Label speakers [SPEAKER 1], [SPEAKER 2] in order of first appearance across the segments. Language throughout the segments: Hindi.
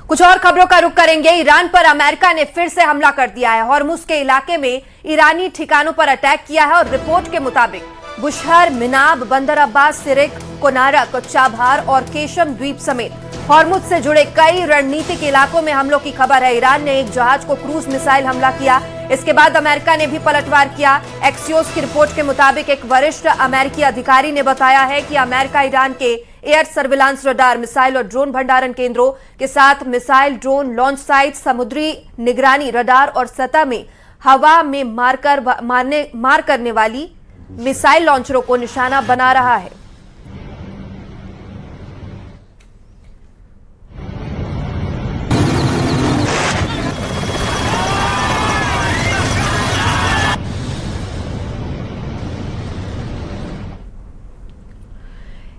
[SPEAKER 1] कुछ और खबरों का रुख करेंगे। ईरान पर अमेरिका ने फिर से हमला कर दिया है। हॉर्मुज के इलाके में ईरानी ठिकानों पर अटैक किया है और रिपोर्ट के मुताबिक बुशहर, मिनाब, बंदर अब्बास, सिरिक, कोनारक, चाबहार और केशम द्वीप समेत हॉर्मुज से जुड़े कई रणनीतिक इलाकों में हमलों की खबर है। ईरान ने एक जहाज को क्रूज मिसाइल हमला किया। इसके बाद अमेरिका ने भी पलटवार किया। एक्सियोस की रिपोर्ट के मुताबिक एक वरिष्ठ अमेरिकी अधिकारी ने बताया है कि अमेरिका ईरान के एयर सर्विलांस रडार, मिसाइल और ड्रोन भंडारण केंद्रों के साथ मिसाइल, ड्रोन लॉन्च साइट, समुद्री निगरानी रडार और सतह में हवा में मार करने वाली मिसाइल लॉन्चरों को निशाना बना रहा है।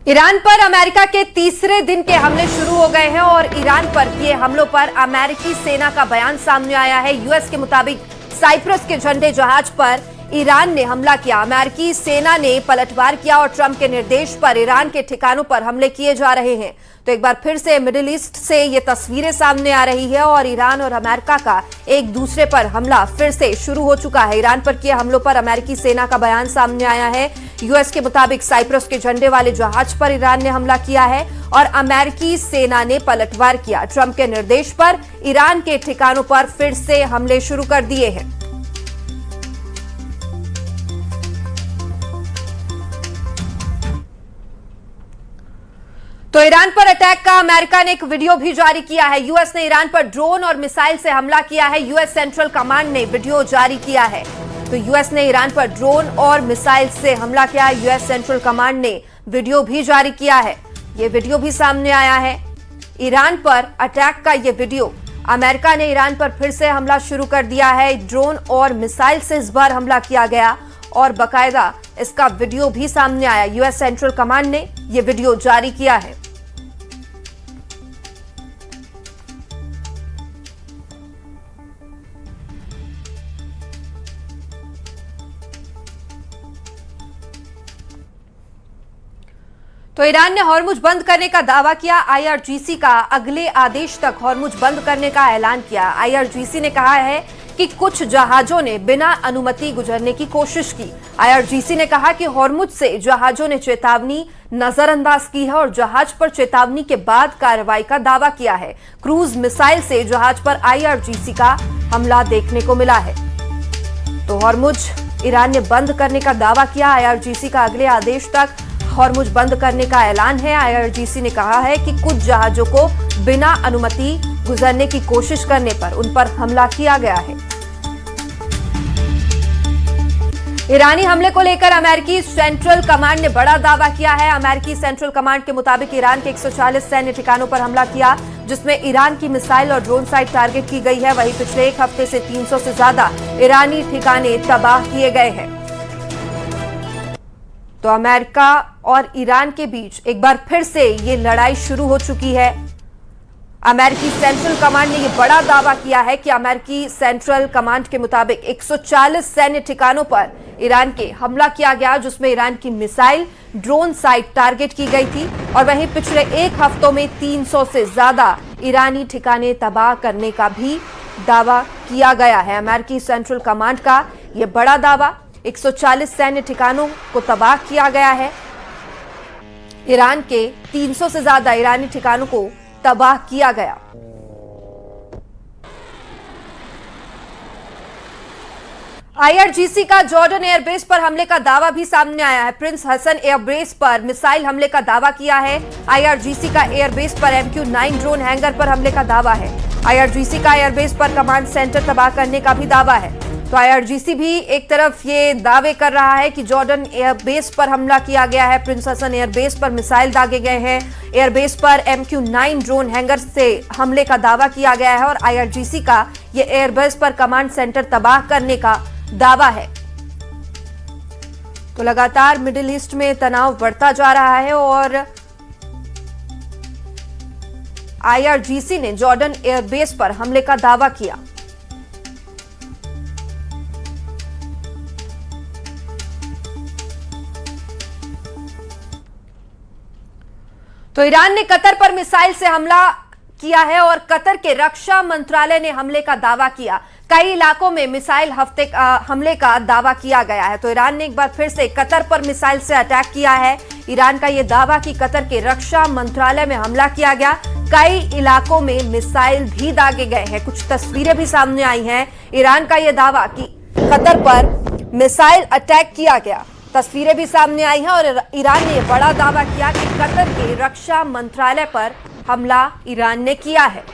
[SPEAKER 1] ईरान पर अमेरिका के तीसरे दिन के हमले शुरू हो गए हैं और ईरान पर किए हमलों पर अमेरिकी सेना का बयान सामने आया है। यूएस के मुताबिक साइप्रस के झंडे जहाज पर ईरान ने हमला किया। अमेरिकी सेना ने पलटवार किया और ट्रंप के निर्देश पर ईरान के ठिकानों पर हमले किए जा रहे हैं। तो एक बार फिर से मिडिल ईस्ट से ये तस्वीरें सामने आ रही है और ईरान और अमेरिका का एक दूसरे पर हमला फिर से शुरू हो चुका है। ईरान पर किए हमलों पर अमेरिकी सेना का बयान सामने आया है। यूएस के मुताबिक साइप्रस के झंडे वाले जहाज पर ईरान ने हमला किया है और अमेरिकी सेना ने पलटवार किया। ट्रंप के निर्देश पर ईरान के ठिकानों पर फिर से हमले शुरू कर दिए हैं। तो ईरान पर अटैक का अमेरिका ने एक वीडियो भी जारी किया है। यूएस ने ईरान पर ड्रोन और मिसाइल से हमला किया है। यूएस सेंट्रल कमांड ने वीडियो जारी किया है। तो यूएस ने ईरान पर ड्रोन और मिसाइल से हमला किया। यूएस सेंट्रल कमांड ने वीडियो भी जारी किया है। यह वीडियो भी सामने आया है। ईरान पर अटैक का यह वीडियो। अमेरिका ने ईरान पर फिर से हमला शुरू कर दिया है। ड्रोन और मिसाइल से इस बार हमला किया गया और बाकायदा इसका वीडियो भी सामने आया। यूएस सेंट्रल कमांड ने यह वीडियो जारी किया है। तो ईरान ने हॉर्मुज बंद करने का दावा किया। आईआरजीसी का अगले आदेश तक हॉर्मुज बंद करने का ऐलान किया। आईआरजीसी ने कहा है कि कुछ जहाजों ने बिना अनुमति गुजरने की कोशिश की। आईआरजीसी ने कहा कि हॉर्मुज से जहाजों ने चेतावनी नजरअंदाज की है और जहाज पर चेतावनी के बाद कार्रवाई का दावा किया है। क्रूज मिसाइल से जहाज पर आईआरजीसी का हमला देखने को मिला है। तो हॉर्मुज ईरान ने बंद करने का दावा किया। आईआरजीसी का अगले आदेश तक हॉर्मुज बंद करने का ऐलान है। आईआरजीसी ने कहा है कि कुछ जहाजों को बिना अनुमति गुजरने की कोशिश करने पर उन पर हमला किया गया है। ईरानी हमले को लेकर अमेरिकी सेंट्रल कमांड ने बड़ा दावा किया है। अमेरिकी सेंट्रल कमांड के मुताबिक ईरान के 140 सैन्य ठिकानों पर हमला किया, जिसमें ईरान की मिसाइल और ड्रोन साइट टारगेट की गई है। वहीं पिछले एक हफ्ते से 300 से ज्यादा ईरानी ठिकाने तबाह किए गए हैं। तो अमेरिका और ईरान के बीच एक बार फिर से ये लड़ाई शुरू हो चुकी है। अमेरिकी सेंट्रल कमांड ने यह बड़ा दावा किया है कि अमेरिकी सेंट्रल कमांड के मुताबिक 140 सैन्य ठिकानों पर ईरान के हमला किया गया, जिसमें ईरान की मिसाइल, ड्रोन साइट टारगेट की गई थी और वहीं पिछले एक हफ्तों में 300 से ज्यादा ईरानी ठिकाने तबाह करने का भी दावा किया गया है। अमेरिकी सेंट्रल कमांड का यह बड़ा दावा, 140 सैन्य ठिकानों को तबाह किया गया है। ईरान के 300 से ज्यादा ईरानी ठिकानों को तबाह किया गया। आईआरजीसी का जॉर्डन एयरबेस पर हमले का दावा भी सामने आया है। प्रिंस हसन एयरबेस पर मिसाइल हमले का दावा किया है। आईआरजीसी का एयरबेस पर MQ-9 ड्रोन हैंगर पर हमले का दावा है। आईआरजीसी का एयरबेस पर कमांड सेंटर तबाह करने का भी दावा है। तो आईआरजीसी भी एक तरफ ये दावे कर रहा है कि जॉर्डन एयरबेस पर हमला किया गया है, प्रिंस हसन एयरबेस पर मिसाइल दागे गए हैं, एयरबेस पर MQ-9 ड्रोन हैंगर से हमले का दावा किया गया है और आईआरजीसी का ये एयरबेस पर कमांड सेंटर तबाह करने का दावा है। तो लगातार मिडिल ईस्ट में तनाव बढ़ता जा रहा है और आईआरजीसी ने जॉर्डन एयरबेस पर हमले का दावा किया। तो ईरान ने कतर पर मिसाइल से हमला किया है और कतर के रक्षा मंत्रालय ने हमले का दावा किया। कई इलाकों में मिसाइल हमले का दावा किया गया है। तो ईरान ने एक बार फिर से कतर पर मिसाइल से अटैक किया है। ईरान का यह दावा कि कतर के रक्षा मंत्रालय में हमला किया गया। कई इलाकों में मिसाइल भी दागे गए हैं। कुछ तस्वीरें भी सामने आई हैं। ईरान का यह दावा कि कतर पर मिसाइल अटैक किया गया, तस्वीरें भी सामने आई हैं और ईरान ने बड़ा दावा किया कि कतर के रक्षा मंत्रालय पर हमला ईरान ने किया है।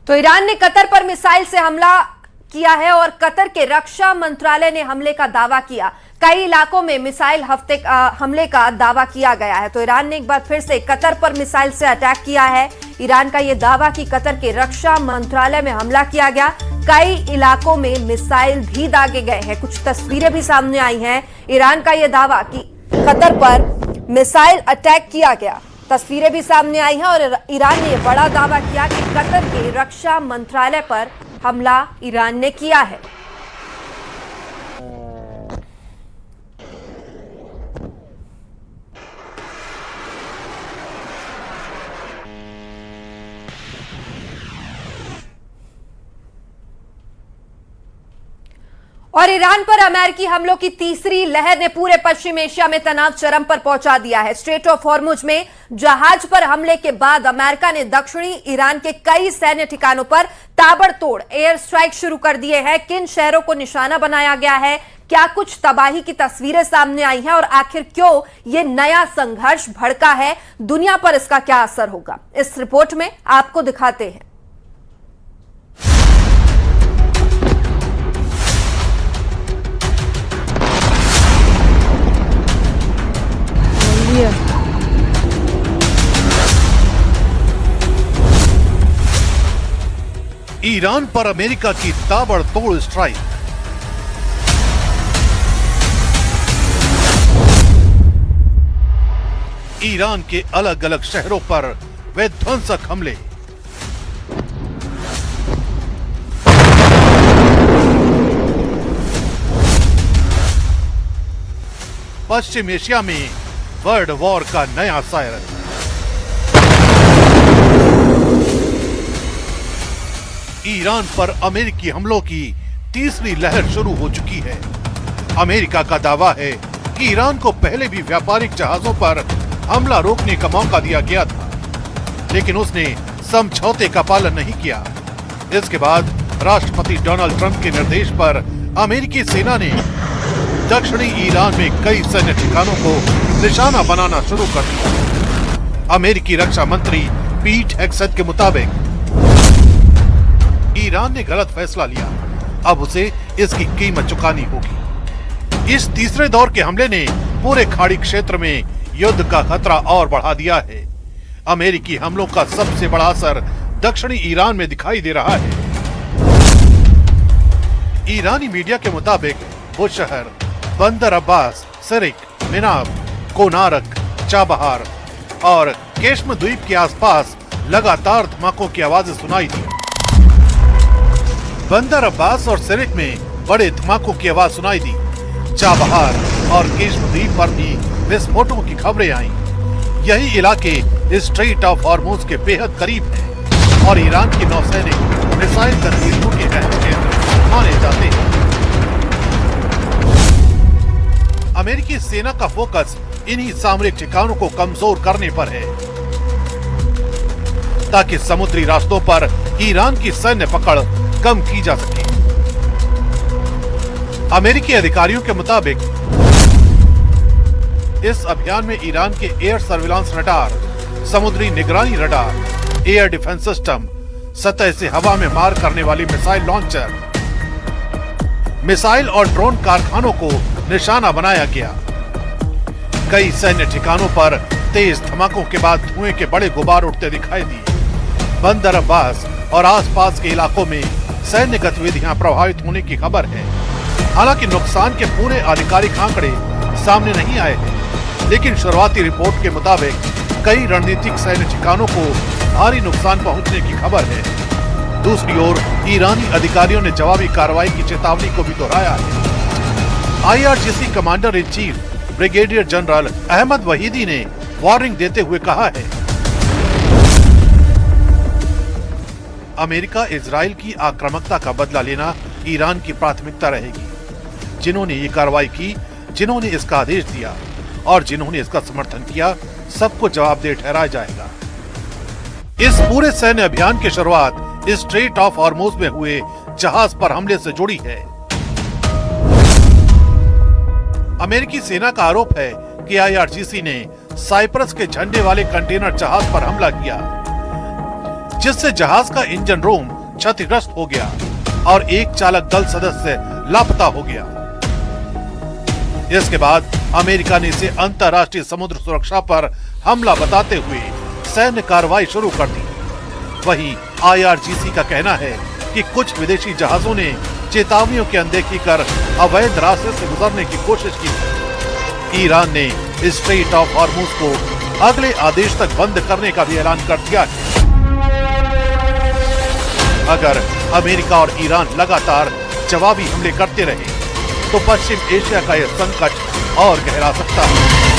[SPEAKER 1] तो ईरान ने कतर पर मिसाइल से हमला किया है और कतर के रक्षा मंत्रालय ने हमले का दावा किया। कई इलाकों में मिसाइल हमले का दावा किया गया है। तो ईरान ने एक बार फिर से कतर पर मिसाइल से अटैक किया है। ईरान का यह दावा कि कतर के रक्षा मंत्रालय में हमला किया गया। कई इलाकों में मिसाइल भी दागे गए हैं। कुछ तस्वीरें भी सामने आई हैं। ईरान का यह दावा कि कतर पर मिसाइल अटैक किया गया, तस्वीरें भी सामने आई हैं और ईरान ने बड़ा दावा किया कि कतर के रक्षा मंत्रालय पर हमला ईरान ने किया है। और ईरान पर अमेरिकी हमलों की तीसरी लहर ने पूरे पश्चिम एशिया में तनाव चरम पर पहुंचा दिया है। स्ट्रेट ऑफ हॉर्मुज में जहाज पर हमले के बाद अमेरिका ने दक्षिणी ईरान के कई सैन्य ठिकानों पर ताबड़तोड़ एयर स्ट्राइक शुरू कर दिए हैं। किन शहरों को निशाना बनाया गया है, क्या कुछ तबाही की तस्वीरें सामने आई हैं और आखिर क्यों ये नया संघर्ष भड़का है, दुनिया पर इसका क्या असर होगा, इस रिपोर्ट में आपको दिखाते हैं।
[SPEAKER 2] ईरान पर अमेरिका की ताबड़तोड़ स्ट्राइक। ईरान के अलग अलग शहरों पर विध्वंसक हमले। पश्चिम एशिया में वर्ल्ड वॉर का नया सायरन। ईरान पर अमेरिकी हमलों की तीसरी लहर शुरू हो चुकी है। अमेरिका का दावा है कि ईरान को पहले भी व्यापारिक जहाजों पर हमला रोकने का मौका दिया गया था, लेकिन उसने समझौते का पालन नहीं किया। इसके बाद राष्ट्रपति डोनाल्ड ट्रंप के निर्देश पर अमेरिकी सेना ने दक्षिणी ईरान में कई सैन्य ठिकानों को निशाना बनाना शुरू कर दिया। अमेरिकी रक्षा मंत्री पीट हेग्सेथ के मुताबिक ईरान ने गलत फैसला लिया, अब उसे इसकी कीमत चुकानी होगी। इस तीसरे दौर के हमले ने पूरे खाड़ी क्षेत्र में युद्ध का खतरा और बढ़ा दिया है। अमेरिकी हमलों का सबसे बड़ा असर दक्षिणी ईरान में दिखाई दे रहा है। ईरानी मीडिया के मुताबिक वो शहर बंदर अब्बास, सिरिक, मिनाब, कोनारक, चाबहार और केशम द्वीप के आसपास लगातार धमाकों की आवाजें सुनाई दी। बंदर अब्बास और सिरिक में बड़े धमाकों की आवाज सुनाई दी। चाबहार और केशम द्वीप पर भी विस्फोटों की खबरें आईं। यही इलाके स्ट्रेट ऑफ हॉर्मुज के बेहद करीब हैं और ईरान की नौसैनिक मिसाइल गतिविधियों के अहम केंद्र माने जाते हैं। अमेरिकी सेना का फोकस इन्हीं सामरिक ठिकानों को कमजोर करने पर है, ताकि समुद्री रास्तों पर ईरान की सैन्य पकड़ कम की जा सके। अमेरिकी अधिकारियों के मुताबिक इस अभियान में ईरान के एयर सर्विलांस रडार, समुद्री निगरानी रडार, एयर डिफेंस सिस्टम, सतह से हवा में मार करने वाली मिसाइल लॉन्चर, मिसाइल और ड्रोन कारखानों को निशाना बनाया गया। कई सैन्य ठिकानों पर तेज धमाकों के बाद धुएं के बड़े गुबार उठते दिखाई दिए। बंदर अब्बास और आसपास के इलाकों में सैन्य गतिविधियां प्रभावित होने की खबर है। हालांकि नुकसान के पूरे आधिकारिक आंकड़े सामने नहीं आए हैं, लेकिन शुरुआती रिपोर्ट के मुताबिक कई रणनीतिक सैन्य ठिकानों को भारी नुकसान पहुंचने की खबर है। दूसरी ओर ईरानी अधिकारियों ने जवाबी कार्रवाई की चेतावनी को भी दोहराया है। IRGC commander in chief brigadier general Ahmad Vahidi ने वार्निंग देते हुए कहा है, अमेरिका इजराइल की आक्रामकता का बदला लेना ईरान की प्राथमिकता रहेगी। जिन्होंने ये कार्रवाई की, जिन्होंने इसका आदेश दिया और जिन्होंने इसका समर्थन किया, सबको जवाबदेह ठहराया जाएगा। इस पूरे सैन्य अभियान की शुरुआत स्ट्रेट ऑफ हॉर्मुज में हुए जहाज पर हमले से जुड़ी है। अमेरिकी सेना का आरोप है कि IRGC ने साइप्रस के झंडे वाले कंटेनर जहाज पर हमला किया, जिससे जहाज का इंजन रूम क्षतिग्रस्त हो गया और एक चालक दल सदस्य लापता हो गया। इसके बाद अमेरिका ने इसे अंतर्राष्ट्रीय समुद्र सुरक्षा पर हमला बताते हुए सैन्य कार्रवाई शुरू कर दी। वहीं IRGC का कहना है कि कुछ विदेशी जहाजों ने चेतावनियों की अनदेखी कर अवैध रास्ते से गुजरने की कोशिश की। ईरान ने स्ट्रेट ऑफ हॉर्मुज को अगले आदेश तक बंद करने का भी ऐलान कर दिया है। अगर अमेरिका और ईरान लगातार जवाबी हमले करते रहे तो पश्चिम एशिया का यह संकट और गहरा सकता है।